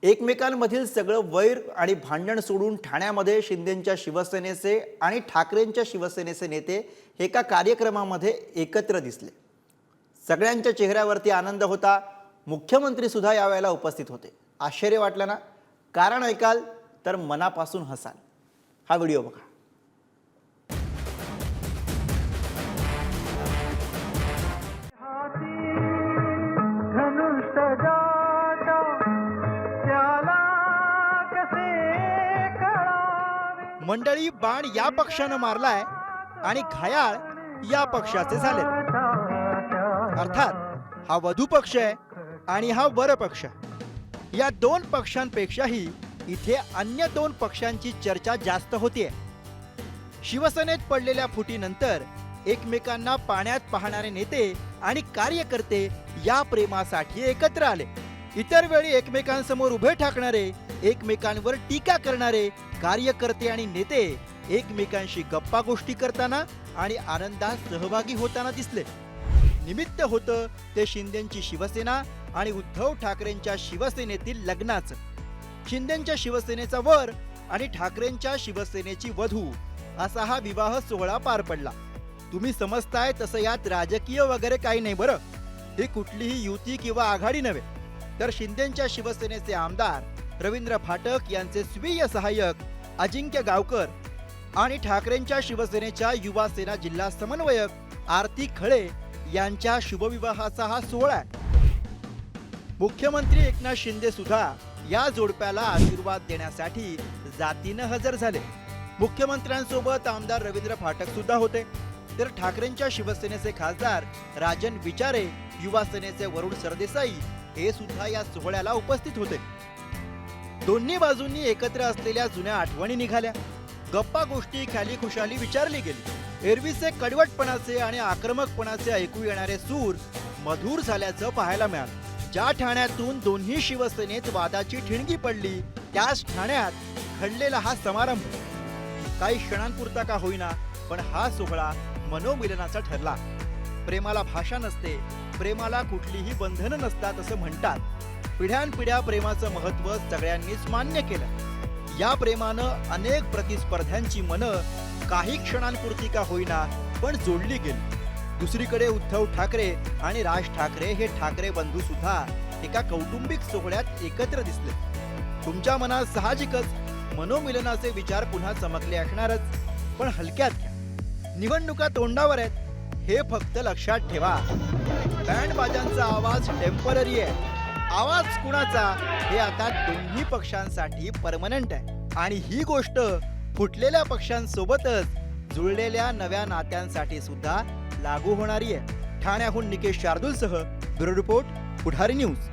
एकमेकांमधील सगळं वैर आणि भांडण सोडून ठाण्यामध्ये शिंदेंच्या शिवसेनेचे आणि ठाकरेंच्या शिवसेनेचे नेते एका कार्यक्रमामध्ये एकत्र दिसले। सगळ्यांच्या चेहऱ्यावरती आनंद होता। मुख्यमंत्री सुद्धा यावेळेला उपस्थित होते। आश्चर्य वाटलं ना? कारण ऐकाल तर मनापासून हसाल। हा व्हिडिओ बघा। मंडळी, बाण या पक्षाने मारलाय आणि घायाळ या पक्षाचे झाले। अर्थात हा वधू पक्ष आहे आणि हा वर पक्ष। या दोन पक्षांपेक्षाही इथे अन्य दोन पक्षांची चर्चा जास्त होतीये। शिवसेनेत पडलेल्या फुटीनंतर एकमेकांना पाण्यात पाहणारे नेते आणि कार्यकर्ते या प्रेमासाठी एकत्र आले। इतर वेळी एकमेकांसमोर उभे ठाकणारे, एकमेकांवर टीका करणारे कार्यकर्ते आणि नेते एकमेकांशी गप्पा गोष्टी करताना आणि आनंदात सहभागी होताना दिसले। निमित्त होतं ते शिंदेंची शिवसेना आणि उद्धव ठाकरेंच्या शिवसेनेतील लग्नाचं। शिंदेंच्या शिवसेनेचा वर आणि ठाकरेंच्या शिवसेनेची वधू असा हा विवाह सोहळा पार पडला। तुम्ही समजताय तसं यात राजकीय वगैरे काही नाही बरं। ही कुठलीही युती किंवा आघाडी नव्हे, तर शिंदेंच्या शिवसेनेचे आमदार रवींद्र फाटक यांचे स्वीय सहाय्यक अजिंक्य गावकर आणि ठाकरेंच्या शिवसेनेच्या युवा सेना जिल्हा समन्वयक आरती खळे यांच्या शुभविवाहाचा हा सोहळा आहे। मुख्यमंत्री एकनाथ शिंदे सुद्धा या जोडप्याला आशीर्वाद देण्यासाठी जातीनं हजर झाले। मुख्यमंत्र्यांसोबत आमदार रवींद्र फाटक सुद्धा होते, तर ठाकरेंच्या शिवसेनेचे खासदार राजन विचारे, युवा सेनेचे वरुण सरदेसाई हे सुद्धा या सोहळ्याला उपस्थित होते। दोन्ही बाजूंनी एकत्र असलेल्या जुन्या आठवणी निघाल्या। गप्पा गोष्टी खाली खुशाली विचारली गेली। एरवीचे कडवटपणाचे आणि आक्रमकपणाचे ऐकू येणारे सूर मधुर झाल्याचं पाहायला मिळालं। ज्या ठाण्यातून दोन्ही शिवसेनेत वादाची ठिणगी पडली, त्याच ठाण्यात घडलेला हा समारंभ काही क्षणांपुरता का होईना, पण हा सोहळा मनोमिलनाचा ठरला। प्रेमाला भाषा नसते, प्रेमाला कुठलीही बंधनं नसतात असं म्हणतात। पिढ्यानपिढ्या प्रेमाचं महत्त्व सगळ्यांनीच मान्य केलं। या प्रेमानं अनेक प्रतिस्पर्ध्यांची मनं काही क्षणांपुरती का होईना पण जोडली गेली। दुसरीकडे उद्धव ठाकरे आणि राज ठाकरे हे ठाकरे बंधू सुद्धा एका कौटुंबिक सोहळ्यात एकत्र दिसले। तुमच्या मनात साहजिकच मनोमिलनाचे विचार पुन्हा चमकले असणारच, पण हलक्यात घ्या। निवडणुका तोंडावर आहेत हे फक्त लक्षात ठेवा। बँड बाजांचा आवाज टेम्पररी आहे, आवाज कुणाचा हे आता दोन्ही पक्षांसाठी परमनंट आहे। आणि ही गोष्ट फुटलेल्या पक्षांसोबतच जुळलेल्या नव्या नात्यांसाठी सुद्धा लागू होणारी आहे। ठाण्याहून निकेश शार्दूलसह ब्युरो रिपोर्ट, पुढारी न्यूज।